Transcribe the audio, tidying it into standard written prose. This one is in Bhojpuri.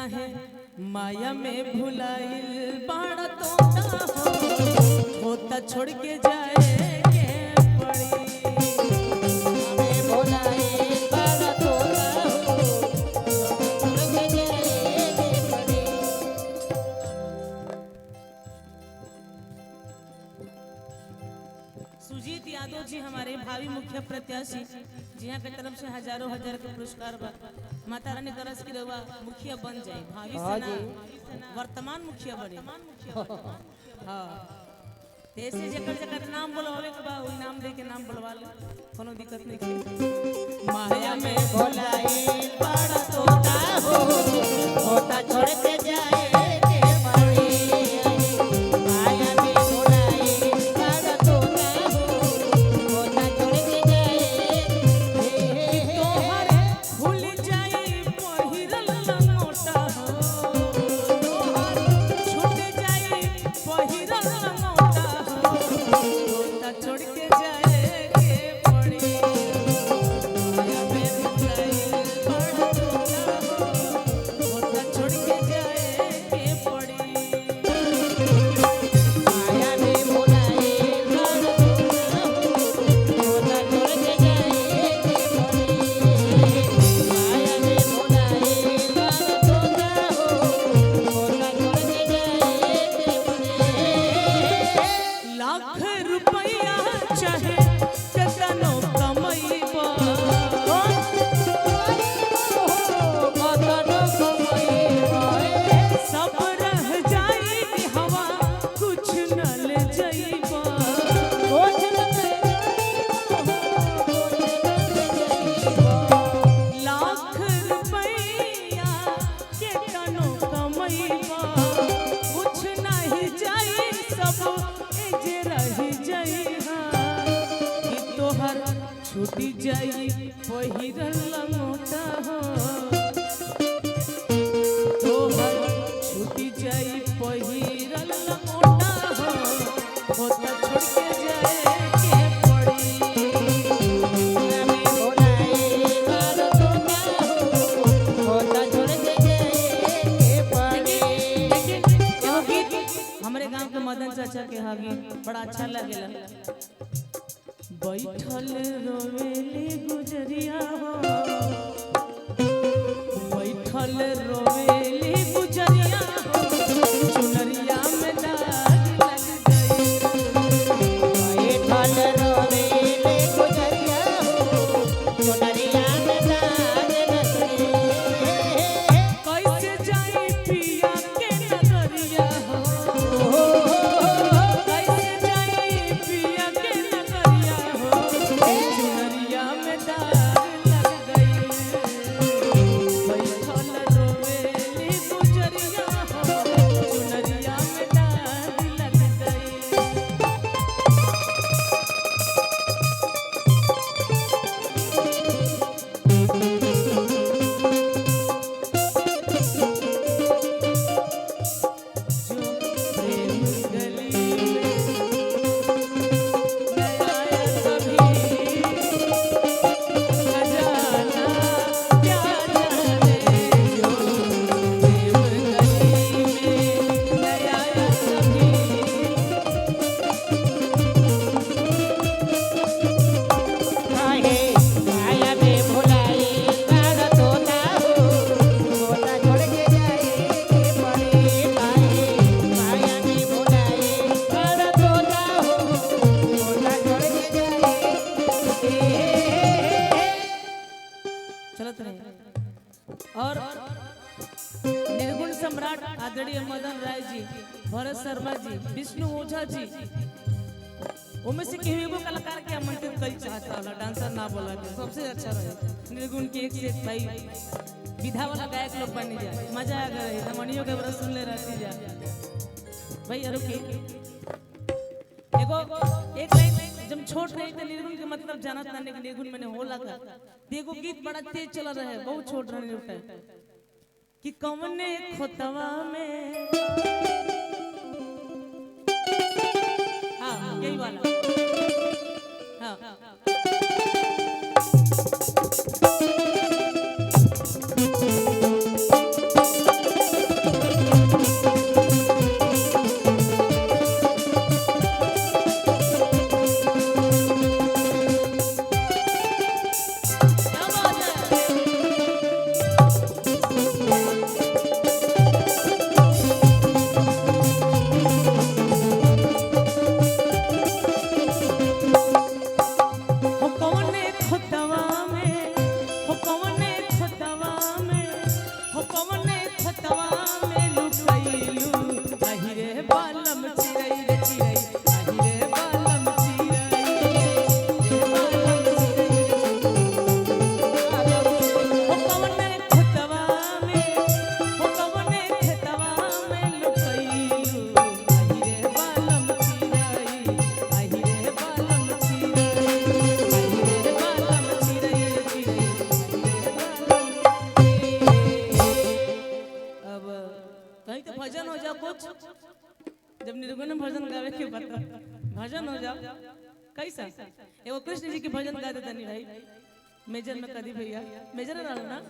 काहे माया में भुलाइल बाड़ा तोता हो होता छोड़ के जाए के पड़ी हमें भुलाइल बाड़ा तोता हो छोड़ के जाए के पड़ी। सुजीत यादव जी हमारे भावी मुख्य प्रत्याशी जिहाँ के तरफ से हजारों हजार के पुरस्कार बा। माता रानी तरस की रवा मुखिया बन जाए भावी सेना वर्तमान मुखिया बने। हाँ ऐसे जकर जकर नाम बुलवावे के बा वही नाम दे के नाम बुलवा ले कोनो दिक्कत नहीं है। माया में भुलाइल बाड़ा तोता हो होता छोड़ के जाए के पड़ी। माया में भुलाइल बाड़ा तोता हो होता छोड़ के जाए के तोहर भूल जाई पहिरल लंगोटा हो तोहर छूट जाई पहिरल लंगोटा हो होता छोड़ के जाए के पड़ी। माया में भुलाइल बाड़ा तोता हो होता छोड़ के जाए के पड़ी। माया में भुलाइल बाड़ा तोता हो होता छोड़ के जाए के पड़ी। माया में भुलाइल बाड़ा तोता हो होता छोड़ के जाए के पड़ी। लाख रुपया चाहे कतनो कमैबा सब रह जाई हवा कुछ न ले जइबा। लाख रुपया केतनो कमैबा कुछ नहीं जाई सब एजे रह जइहा कि तोहर छूटी जाई पहिरल लंगोटा हो तोहर छूटी जाई पहिरल लंगोटा हो होता छोड़ के जाए के पड़ी। एगो गीत हमरे गांव के मदन चाचा के हा गीत बड़ा अच्छा लगेला। बैठल रोवेली गुजरिया हो बैठल रोवेली गुजरिया हो चुनरिया में दाग लग गई। कैसे जाई पिया के नगरिया हो कैसे जाई पिया के नगरिया हो चुनरिया में दाग लग गई। बैठल रोवेली गुजरिया हो चुनरिया में दाग लग गई। जो प्रेम गली में नया कभी खजाना क्या जाने जो प्रेम गली में नया कभी माया में भुलाइल बाड़ा तोता हो होता छोड़ के जाए के पड़ी। माया में भुलाइल बाड़ा तोता हो होता छोड़ के जाए के। चलत रहे। और निर्गुण सम्राट आदरणीय मदन राय जी भरत शर्मा जी विष्णु ओझा जी उनमें से केहू एगो कलाकार के आमंत्रित कई चाहता होला डांसर ना बोला के सबसे अच्छा रहे। निर्गुण के एक से एक भाई विधा वाला गायक लोग बन जाए मजा आ गए रमणियों के बरस सुन ले रहती जा भाई अरु के एगो एक लाइन जब छोट रहे तो निर्गुण के मतलब जानत ना कि निर्गुण मैंने होला का एगो गीत बड़ा तेज चला रहे बहुत छोट रहने उठा कि कौने खोतवा में हाँ यही वाला हाँ भाई तो भजन हो जाओ कुछ, जब निर्गुण में भजन गावे के बता भजन हो जाओ कैसा। एगो कृष्ण जी के भजन गा देता नहीं भाई, मेजर में कदी भैया मेजर ना